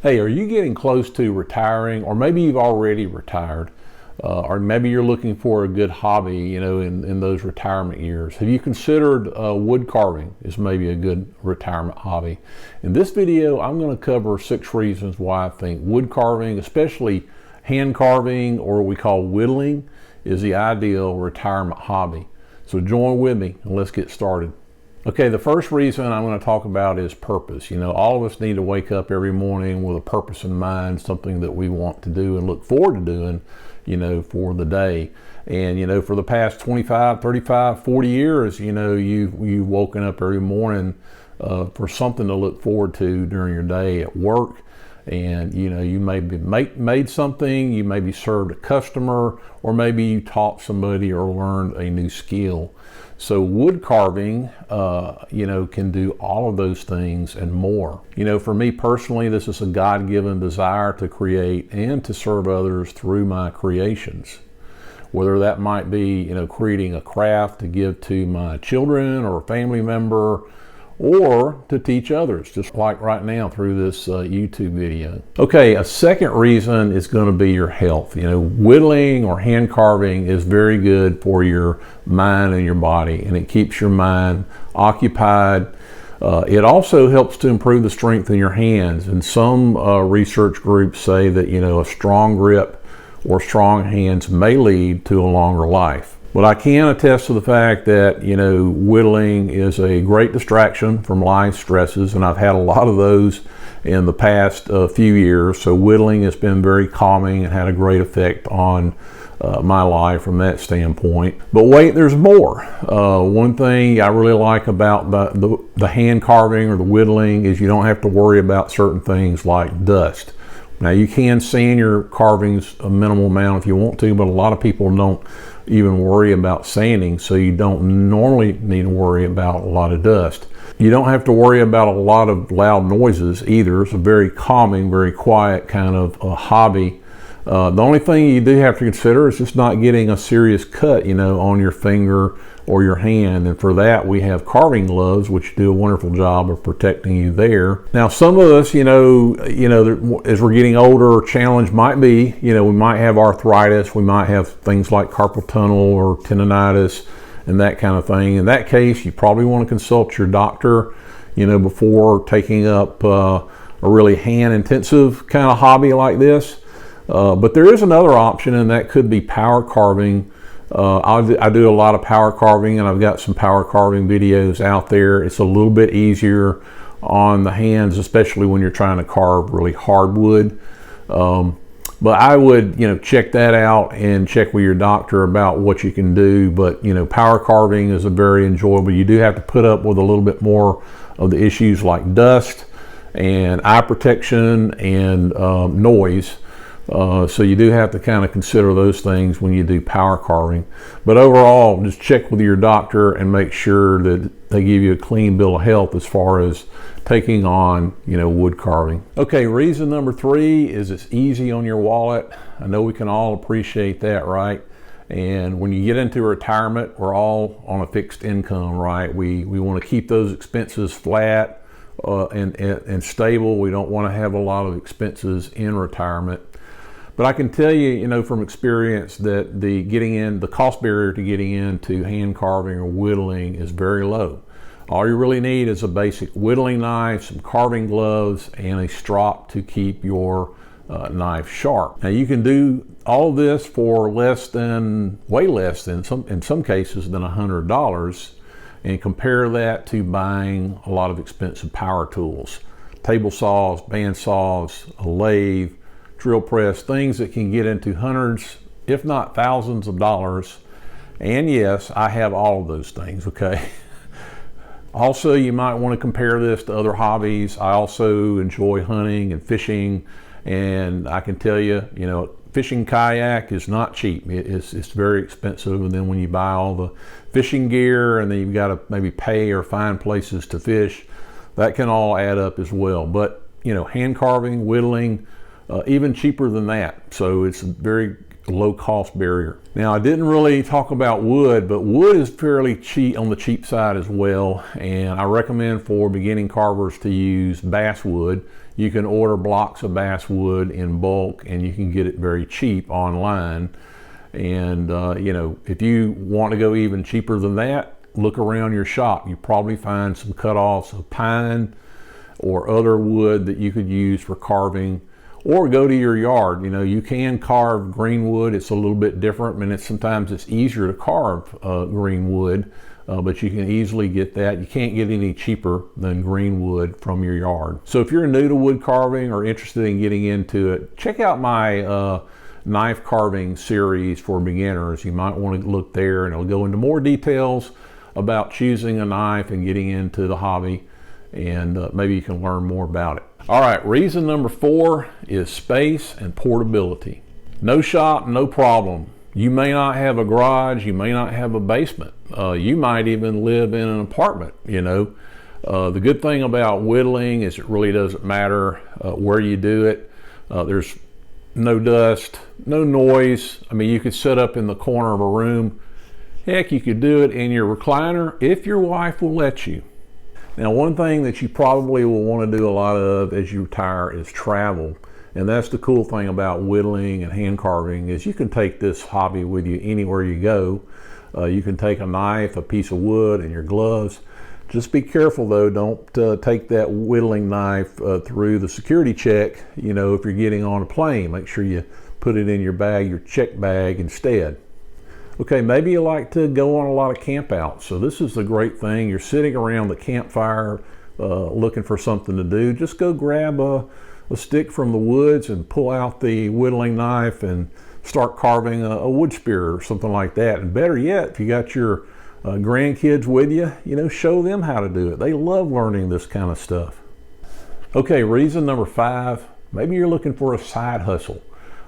Hey, are you getting close to retiring, or maybe you've already retired, or maybe you're looking for a good hobby, in those retirement years? Have you considered wood carving as maybe a good retirement hobby? In this video, I'm going to cover 6 reasons why I think wood carving, especially hand carving or what we call whittling, is the ideal retirement hobby. So join with me and let's get started. Okay, the first reason I'm going to talk about is purpose. All of us need to wake up every morning with a purpose in mind, something that we want to do and look forward to doing, for the day. And, for the past 25, 35, 40 years, you've woken up every morning for something to look forward to during your day at work. And, you maybe made something, you maybe served a customer, or maybe you taught somebody or learned a new skill. So wood carving, can do all of those things and more. For me personally, this is a God-given desire to create and to serve others through my creations. Whether that might be, creating a craft to give to my children or a family member, or to teach others, just like right now through this YouTube video. Okay, a second reason is going to be your health. Whittling or hand carving is very good for your mind and your body, and it keeps your mind occupied. It also helps to improve the strength in your hands, and some research groups say that a strong grip or strong hands may lead to a longer life. But I can attest to the fact that, whittling is a great distraction from life stresses, and I've had a lot of those in the past few years. So whittling has been very calming and had a great effect on my life from that standpoint. But wait, there's more. One thing I really like about the hand carving or the whittling is you don't have to worry about certain things like dust. Now, you can sand your carvings a minimal amount if you want to, but a lot of people don't even worry about sanding, so you don't normally need to worry about a lot of dust. You don't have to worry about a lot of loud noises either. It's a very calming, very quiet kind of a hobby. The only thing you do have to consider is just not getting a serious cut, on your finger or your hand. And for that, we have carving gloves, which do a wonderful job of protecting you there. Now, some of us, as we're getting older, a challenge might be, we might have arthritis, we might have things like carpal tunnel or tendonitis and that kind of thing. In that case, you probably want to consult your doctor, before taking up a really hand-intensive kind of hobby like this. But there is another option, and that could be power carving. I do a lot of power carving, and I've got some power carving videos out there. It's a little bit easier on the hands, especially when you're trying to carve really hard wood. But I would, check that out and check with your doctor about what you can do. But, power carving is a very enjoyable. You do have to put up with a little bit more of the issues like dust and eye protection and noise. So you do have to kind of consider those things when you do power carving. But overall, just check with your doctor and make sure that they give you a clean bill of health as far as taking on, wood carving. Okay, reason number 3 is it's easy on your wallet. I know we can all appreciate that, right? And when you get into retirement, we're all on a fixed income, right? We want to keep those expenses flat and stable. We don't want to have a lot of expenses in retirement. But I can tell you, from experience that the cost barrier to getting into hand carving or whittling is very low. All you really need is a basic whittling knife, some carving gloves, and a strop to keep your knife sharp. Now, you can do all of this for way less than in some cases than $100, and compare that to buying a lot of expensive power tools, table saws, band saws, a lathe, drill press, things that can get into hundreds, if not thousands of dollars. And yes, I have all of those things, okay? Also, you might want to compare this to other hobbies. I also enjoy hunting and fishing, and I can tell you, fishing kayak is not cheap. It's very expensive, and then when you buy all the fishing gear and then you've got to maybe pay or find places to fish, that can all add up as well. But, hand carving, whittling, even cheaper than that. So it's a very low cost barrier. Now, I didn't really talk about wood, but wood is fairly cheap, on the cheap side as well. And I recommend for beginning carvers to use basswood. You can order blocks of basswood in bulk, and you can get it very cheap online. And you know, if you want to go even cheaper than that, look around your shop. You probably find some cutoffs of pine or other wood that you could use for carving, or go to your yard. You know, you can carve green wood. It's a little bit different. I mean, sometimes it's easier to carve green wood, but you can easily get that. You can't get any cheaper than green wood from your yard. So if you're new to wood carving or interested in getting into it, check out my knife carving series for beginners. You might want to look there, and it'll go into more details about choosing a knife and getting into the hobby, and maybe you can learn more about it. All right, reason number 4 is space and portability. No shop, no problem. You may not have a garage, you may not have a basement. You might even live in an apartment, you know. The good thing about whittling is it really doesn't matter where you do it. There's no dust, no noise. I mean, you could sit up in the corner of a room. Heck, you could do it in your recliner if your wife will let you. Now, one thing that you probably will want to do a lot of as you retire is travel. And that's the cool thing about whittling and hand carving, is you can take this hobby with you anywhere you go. You can take a knife, a piece of wood, and your gloves. Just be careful though, don't take that whittling knife through the security check, you know, if you're getting on a plane. Make sure you put it in your bag, your check bag instead. Okay, maybe you like to go on a lot of campouts. So this is the great thing. You're sitting around the campfire looking for something to do. Just go grab a stick from the woods and pull out the whittling knife and start carving a wood spear or something like that. And better yet, if you got your grandkids with you, you know, show them how to do it. They love learning this kind of stuff. Okay, reason number 5, maybe you're looking for a side hustle.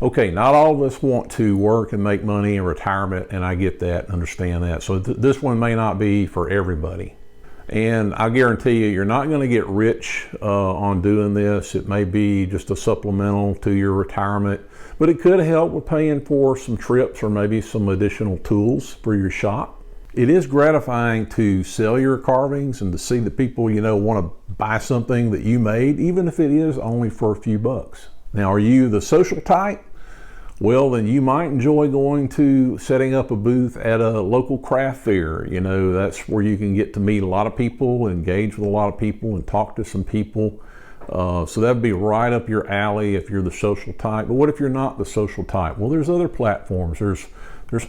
Okay, not all of us want to work and make money in retirement, and I get that, understand that. So this one may not be for everybody. And I guarantee you, you're not going to get rich on doing this. It may be just a supplemental to your retirement, but it could help with paying for some trips or maybe some additional tools for your shop. It is gratifying to sell your carvings and to see that people, you know, want to buy something that you made, even if it is only for a few bucks. Now, are you the social type? Well, then you might enjoy going to setting up a booth at a local craft fair. You know, that's where you can get to meet a lot of people, engage with a lot of people, and talk to some people. So that'd be right up your alley if you're the social type. But what if you're not the social type? Well, there's other platforms. There's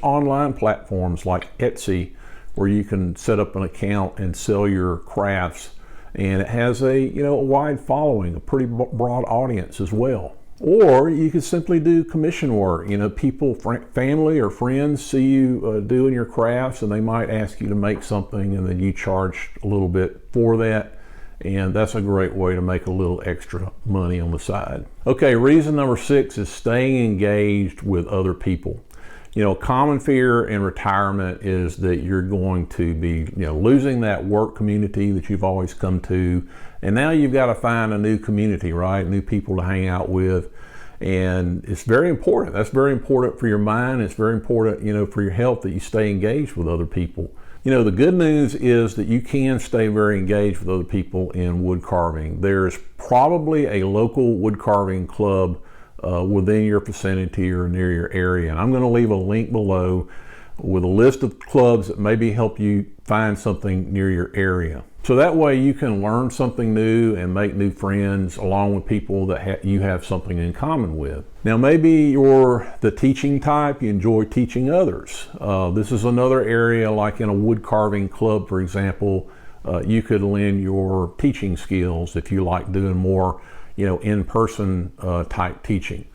online platforms like Etsy, where you can set up an account and sell your crafts, and it has a wide following, a pretty broad audience as well. Or you could simply do commission work. You know, people, family or friends see you doing your crafts, and they might ask you to make something, and then you charge a little bit for that. And that's a great way to make a little extra money on the side. Okay, reason number 6 is staying engaged with other people. You know, a common fear in retirement is that you're going to be, losing that work community that you've always come to. And now you've got to find a new community, right? New people to hang out with. And it's very important. That's very important for your mind. It's very important, for your health, that you stay engaged with other people. You know, the good news is that you can stay very engaged with other people in wood carving. There's probably a local wood carving club within your vicinity or near your area. And I'm going to leave a link below with a list of clubs that maybe help you find something near your area. So that way you can learn something new and make new friends along with people that you have something in common with. Now, maybe you're the teaching type, you enjoy teaching others. This is another area, like in a wood carving club, for example, you could lend your teaching skills if you like doing more in-person type teaching.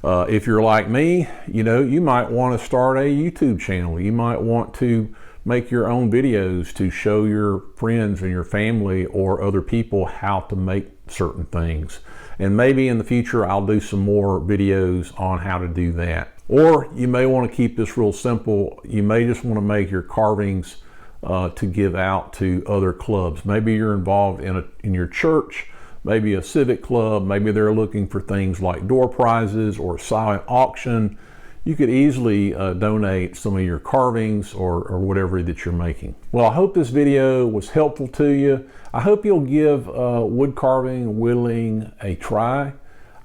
If you're like me, you might want to start a YouTube channel. You might want to make your own videos to show your friends and your family or other people how to make certain things. And maybe in the future, I'll do some more videos on how to do that. Or you may want to keep this real simple. You may just want to make your carvings to give out to other clubs. Maybe you're involved in your church, maybe a civic club. Maybe they're looking for things like door prizes or a silent auction. you could easily donate some of your carvings or whatever that you're making. Well, I hope this video was helpful to you. I hope you'll give wood carving, whittling a try.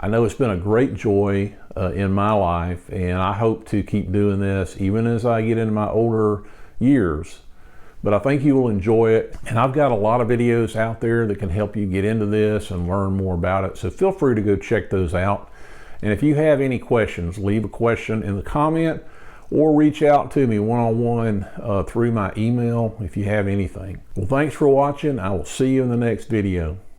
I know it's been a great joy in my life, and I hope to keep doing this even as I get into my older years. But I think you will enjoy it, and I've got a lot of videos out there that can help you get into this and learn more about it, so feel free to go check those out. And if you have any questions, leave a question in the comment or reach out to me one-on-one through my email if you have anything. Well, thanks for watching. I will see you in the next video.